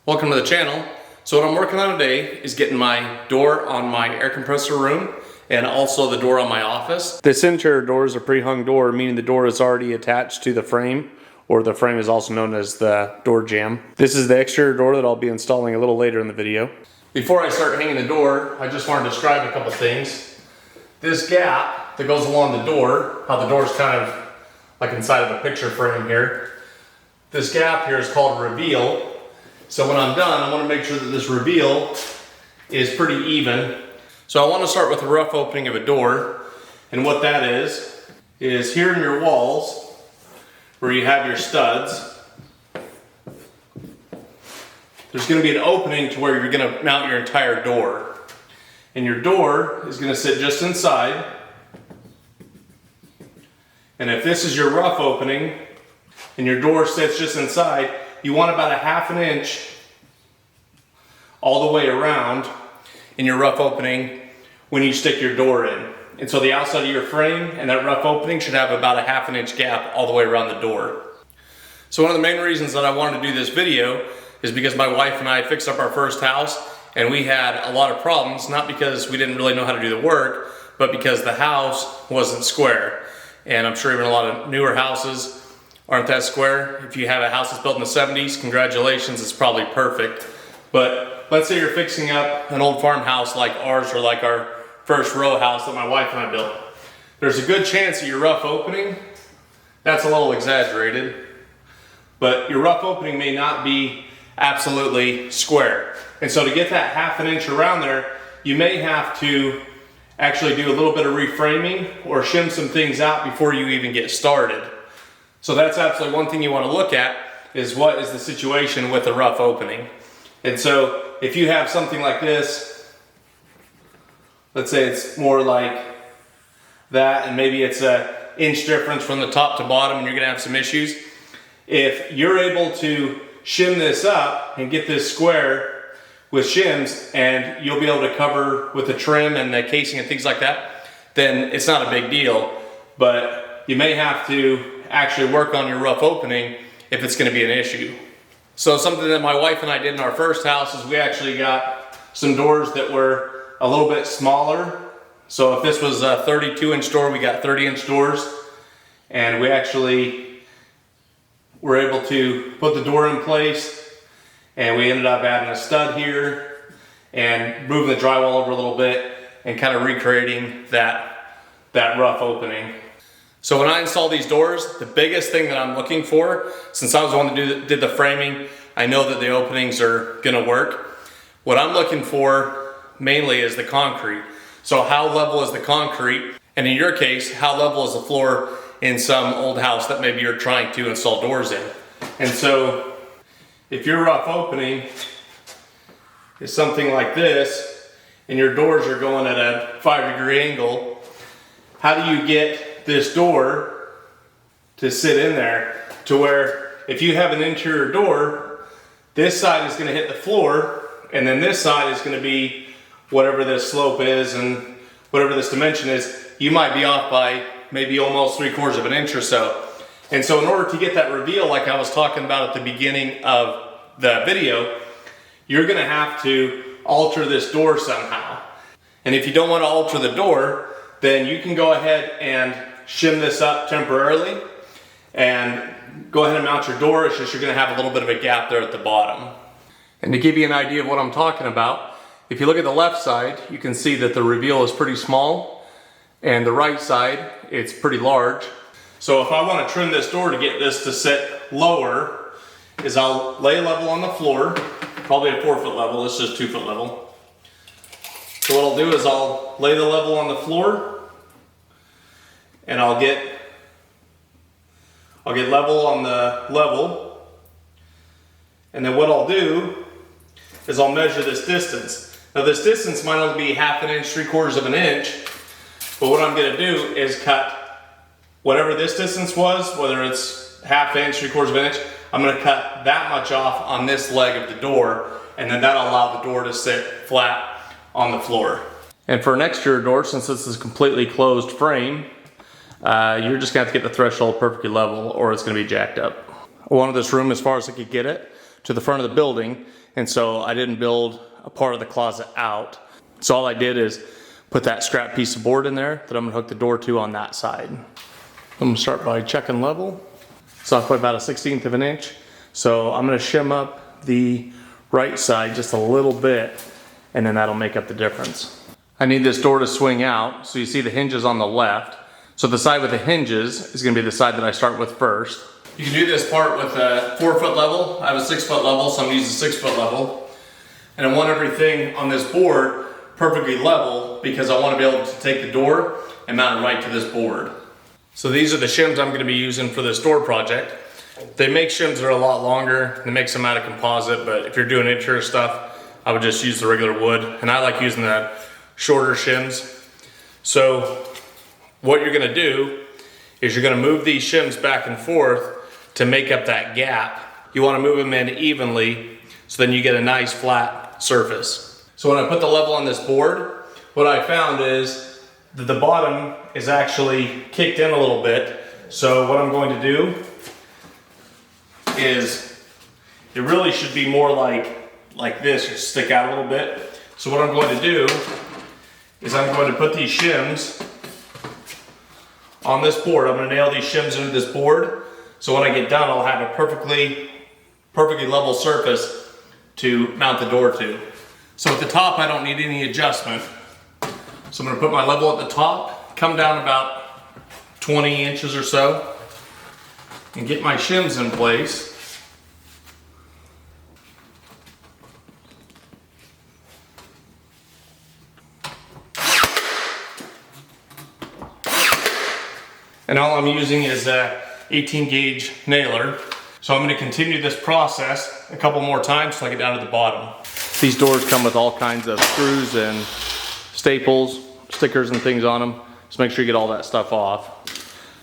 Welcome to the channel. So what I'm working on today is getting my door on my air compressor room and also the door on my office. This interior door is a pre-hung door, meaning the door is already attached to the frame, or the frame is also known as the door jamb. This is the exterior door that I'll be installing a little later in the video. Before I start hanging the door, I just want to describe a couple things. This gap that goes along the door, how the door is kind of like inside of a picture frame here. This gap here is called reveal. So when I'm done, I want to make sure that this reveal is pretty even. So I want to start with a rough opening of a door. And what that is here in your walls, where you have your studs, there's going to be an opening to where you're going to mount your entire door. And your door is going to sit just inside. And if this is your rough opening, and your door sits just inside, you want about 1/2 inch all the way around in your rough opening when you stick your door in. And so the outside of your frame and that rough opening should have about 1/2 inch gap all the way around the door. So one of the main reasons that I wanted to do this video is because my wife and I fixed up our first house and we had a lot of problems, not because we didn't really know how to do the work, but because the house wasn't square. And I'm sure even a lot of newer houses aren't that square. If you have a house that's built in the 70s, congratulations, it's probably perfect. But let's say you're fixing up an old farmhouse like ours or like our first row house that my wife and I built. There's a good chance that your rough opening, that's a little exaggerated, but your rough opening may not be absolutely square. And so to get that 1/2 inch around there, you may have to actually do a little bit of reframing or shim some things out before you even get started. So that's absolutely one thing you want to look at, is what is the situation with the rough opening. And so if you have something like this, let's say it's more like that, and maybe it's an inch difference from the top to bottom and you're going to have some issues. If you're able to shim this up and get this square with shims, and you'll be able to cover with the trim and the casing and things like that, then it's not a big deal. But you may have to actually work on your rough opening if it's going to be an issue. So something that my wife and I did in our first house is we actually got some doors that were a little bit smaller. So if this was a 32-inch door, we got 30-inch doors, and we actually were able to put the door in place, and we ended up adding a stud here and moving the drywall over a little bit and kind of recreating that rough opening. So when I install these doors, the biggest thing that I'm looking for, since I was the one that did the framing, I know that the openings are gonna work. What I'm looking for mainly is the concrete. So how level is the concrete? And in your case, how level is the floor in some old house that maybe you're trying to install doors in? And so if your rough opening is something like this, and your doors are going at a 5-degree angle, how do you get this door to sit in there to where if you have an interior door, this side is going to hit the floor, and then this side is going to be whatever this slope is and whatever this dimension is, you might be off by maybe almost 3/4 of an inch or so. And so in order to get that reveal, like I was talking about at the beginning of the video, you're going to have to alter this door somehow. And if you don't want to alter the door, then you can go ahead and shim this up temporarily and go ahead and mount your door. It's just you're going to have a little bit of a gap there at the bottom. And to give you an idea of what I'm talking about, if you look at the left side, you can see that the reveal is pretty small, and the right side, it's pretty large. So if I want to trim this door to get this to sit lower, is I'll lay level on the floor, probably a 4-foot level, this is 2-foot level. So what I'll do is I'll lay the level on the floor, and I'll get level on the level, and then what I'll do is I'll measure this distance. Now this distance might only be 1/2 inch, 3/4 of an inch, but what I'm going to do is cut whatever this distance was, whether it's 1/2 inch, 3/4 of an inch, I'm going to cut that much off on this leg of the door, and then that'll allow the door to sit flat on the floor. And for an exterior door, since this is a completely closed frame, you're just going to have to get the threshold perfectly level or it's going to be jacked up. I wanted this room as far as I could get it to the front of the building, and so I didn't build a part of the closet out. So all I did is put that scrap piece of board in there that I'm gonna hook the door to on that side. I'm gonna start by checking level. So I put about a 1/16 of an inch. So I'm gonna shim up the right side just a little bit, and then that'll make up the difference. I need this door to swing out, so you see the hinges on the left. So the side with the hinges is gonna be the side that I start with first. You can do this part with a 4-foot level. I have a 6-foot level, so I'm gonna use a 6-foot level. And I want everything on this board perfectly level because I want to be able to take the door and mount it right to this board. So these are the shims I'm going to be using for this door project. They make shims that are a lot longer. They make some out of composite, but if you're doing interior stuff, I would just use the regular wood. And I like using the shorter shims. So what you're going to do is you're going to move these shims back and forth to make up that gap. You want to move them in evenly so then you get a nice flat surface. So when I put the level on this board, what I found is that the bottom is actually kicked in a little bit. So what I'm going to do is, it really should be more like this, just stick out a little bit. So what I'm going to do is I'm going to put these shims on this board. I'm going to nail these shims into this board. So when I get done, I'll have a perfectly level surface to mount the door to. So at the top, I don't need any adjustment. So I'm gonna put my level at the top, come down about 20 inches or so, and get my shims in place. And all I'm using is a 18 gauge nailer. So I'm gonna continue this process a couple more times till I get down to the bottom. These doors come with all kinds of screws and staples, stickers and things on them. So make sure you get all that stuff off.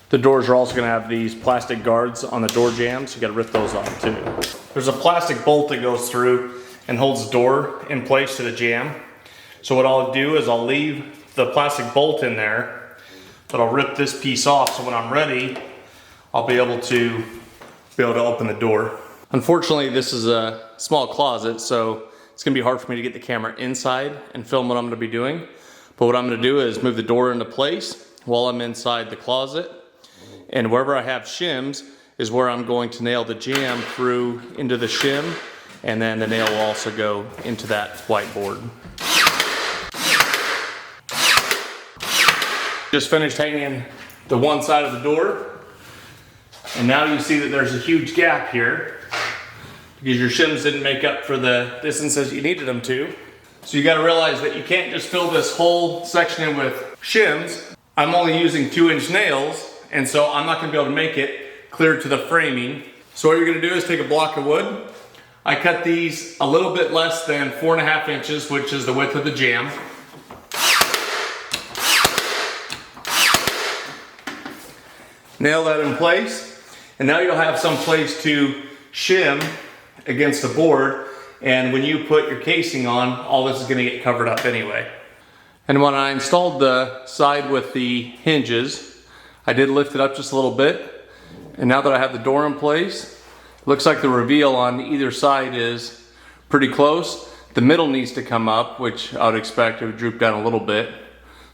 The doors are also gonna have these plastic guards on the door jambs. So you gotta rip those off too. There's a plastic bolt that goes through and holds the door in place to the jamb. So what I'll do is I'll leave the plastic bolt in there, but I'll rip this piece off so when I'm ready, I'll be able to open the door. Unfortunately, this is a small closet, so it's gonna be hard for me to get the camera inside and film what I'm gonna be doing. But what I'm gonna do is move the door into place while I'm inside the closet. And wherever I have shims is where I'm going to nail the jamb through into the shim. And then the nail will also go into that whiteboard. Just finished hanging the one side of the door. And now you see that there's a huge gap here because your shims didn't make up for the distances you needed them to. So you gotta realize that you can't just fill this whole section in with shims. I'm only using 2-inch nails, and so I'm not gonna be able to make it clear to the framing. So what you're gonna do is take a block of wood. I cut these a little bit less than 4.5 inches, which is the width of the jamb. Nail that in place. And now you'll have some place to shim against the board, and when you put your casing on, all this is gonna get covered up anyway. And when I installed the side with the hinges, I did lift it up just a little bit, and now that I have the door in place, it looks like the reveal on either side is pretty close. The middle needs to come up, which I would expect it would droop down a little bit.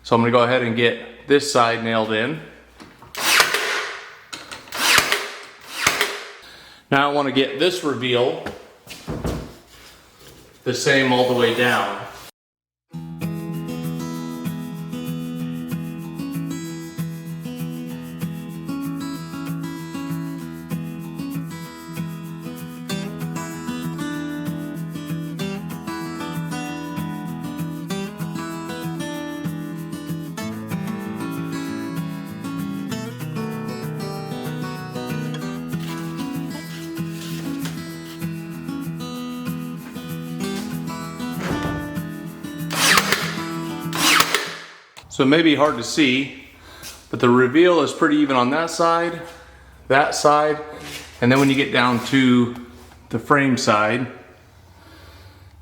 So I'm gonna go ahead and get this side nailed in. Now I want to get this reveal the same all the way down. So it may be hard to see, but the reveal is pretty even on that side, and then when you get down to the frame side,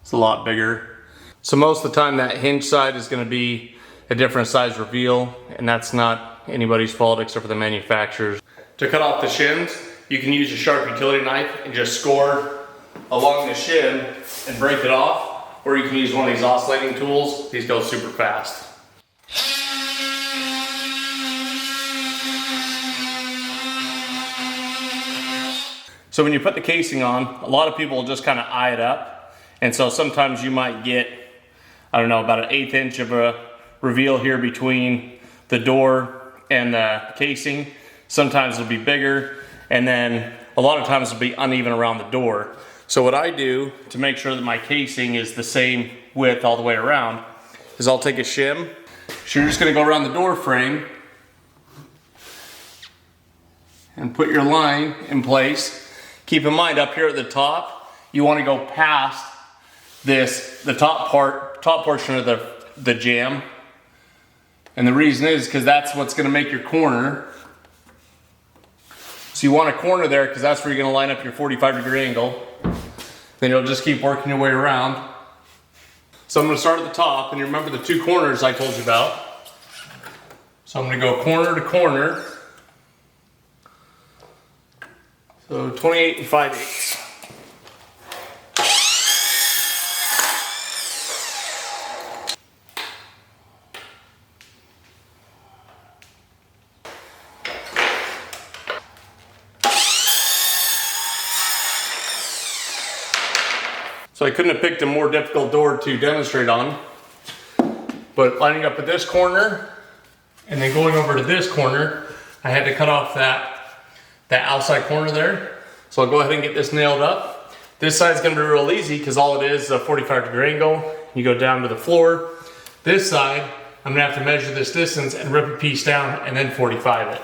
it's a lot bigger. So most of the time that hinge side is gonna be a different size reveal, and that's not anybody's fault except for the manufacturers. To cut off the shims, you can use a sharp utility knife and just score along the shim and break it off, or you can use one of these oscillating tools. These go super fast. So when you put the casing on, a lot of people will just kind of eye it up. And so sometimes you might get, I don't know, about an 1/8 inch of a reveal here between the door and the casing. Sometimes it'll be bigger, and then a lot of times it'll be uneven around the door. So what I do to make sure that my casing is the same width all the way around is I'll take a shim. So you're just gonna go around the door frame and put your line in place. Keep in mind up here at the top, you wanna go past this, the top portion of the jamb. And the reason is because that's what's gonna make your corner. So you want a corner there because that's where you're gonna line up your 45-degree angle. Then you'll just keep working your way around. So I'm gonna start at the top, and you remember the 2 corners I told you about. So I'm gonna go corner to corner. So 28 5/8. So I couldn't have picked a more difficult door to demonstrate on, but lining up at this corner and then going over to this corner, I had to cut off that outside corner there. So I'll go ahead and get this nailed up. This side's gonna be real easy because all it is a 45-degree angle. You go down to the floor. This side, I'm gonna have to measure this distance and rip a piece down and then 45 it.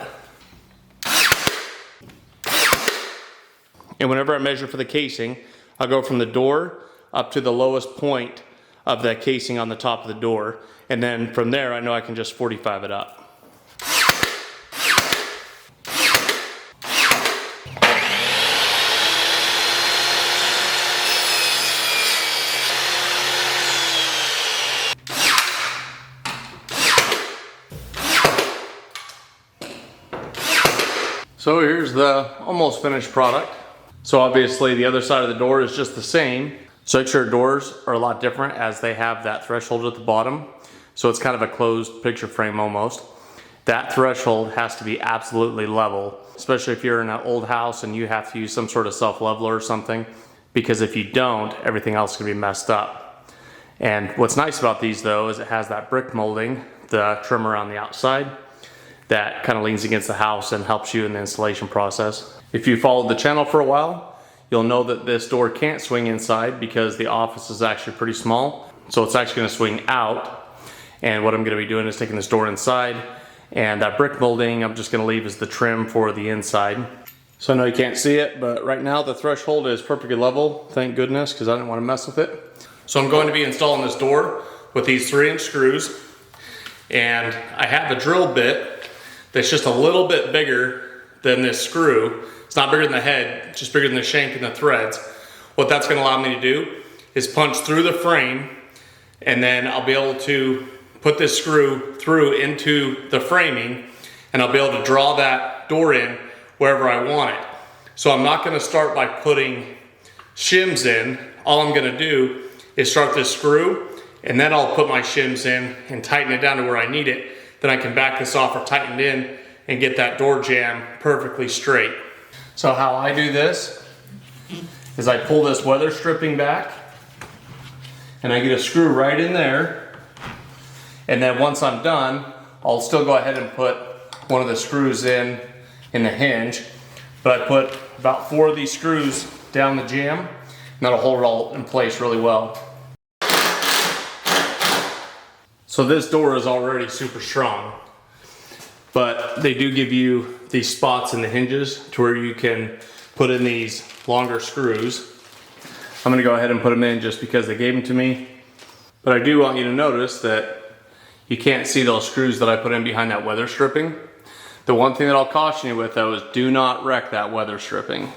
And whenever I measure for the casing, I'll go from the door up to the lowest point of that casing on the top of the door. And then from there, I know I can just 45 it up. So here's the almost finished product. So obviously the other side of the door is just the same. So exterior doors are a lot different as they have that threshold at the bottom. So it's kind of a closed picture frame almost. That threshold has to be absolutely level, especially if you're in an old house and you have to use some sort of self-leveler or something, because if you don't, everything else can be messed up. And what's nice about these though is it has that brick molding, the trimmer on the outside, that kind of leans against the house and helps you in the installation process. If you followed the channel for a while, you'll know that this door can't swing inside because the office is actually pretty small. So it's actually gonna swing out. And what I'm gonna be doing is taking this door inside, and that brick molding I'm just gonna leave as the trim for the inside. So I know you can't see it, but right now the threshold is perfectly level, thank goodness, because I didn't want to mess with it. So I'm going to be installing this door with these 3-inch screws. And I have a drill bit that's just a little bit bigger than this screw. It's not bigger than the head, just bigger than the shank and the threads. What that's gonna allow me to do is punch through the frame, and then I'll be able to put this screw through into the framing, and I'll be able to draw that door in wherever I want it. So I'm not gonna start by putting shims in. All I'm gonna do is start this screw, and then I'll put my shims in and tighten it down to where I need it. Then I can back this off or tighten it in and get that door jamb perfectly straight. So how I do this is I pull this weather stripping back, and I get a screw right in there. And then once I'm done, I'll still go ahead and put one of the screws in the hinge. But I put about 4 of these screws down the jamb, and that'll hold it all in place really well. So this door is already super strong, but they do give you these spots in the hinges to where you can put in these longer screws. I'm gonna go ahead and put them in just because they gave them to me. But I do want you to notice that you can't see those screws that I put in behind that weather stripping. The one thing that I'll caution you with though is do not wreck that weather stripping.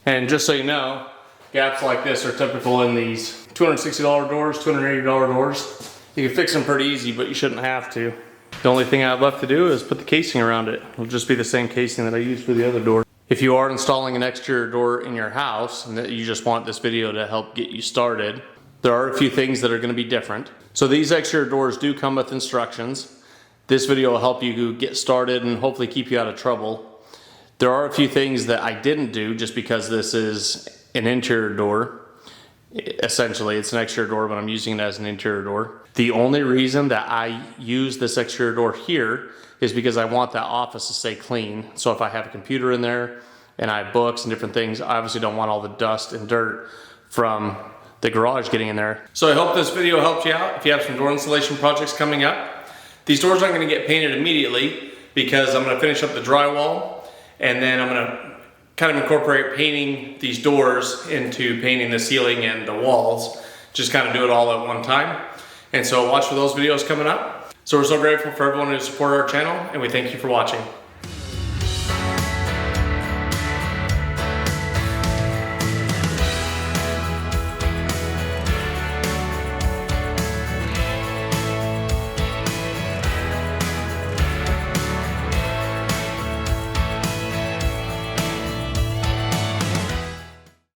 And just so you know, gaps like this are typical in these $260 doors, $280 doors. You can fix them pretty easy, but you shouldn't have to. The only thing I have left to do is put the casing around it. It'll just be the same casing that I used for the other door. If you are installing an exterior door in your house and that you just want this video to help get you started, there are a few things that are going to be different. So these exterior doors do come with instructions. This video will help you get started and hopefully keep you out of trouble. There are a few things that I didn't do just because this is an interior door. Essentially, it's an exterior door, but I'm using it as an interior door. The only reason that I use this exterior door here is because I want that office to stay clean. So if I have a computer in there and I have books and different things, I obviously don't want all the dust and dirt from the garage getting in there. So I hope this video helped you out if you have some door installation projects coming up. These doors aren't going to get painted immediately because I'm going to finish up the drywall, and then I'm going to kind of incorporate painting these doors into painting the ceiling and the walls. Just kind of do it all at one time. And so watch for those videos coming up. So we're so grateful for everyone who supported our channel, and we thank you for watching.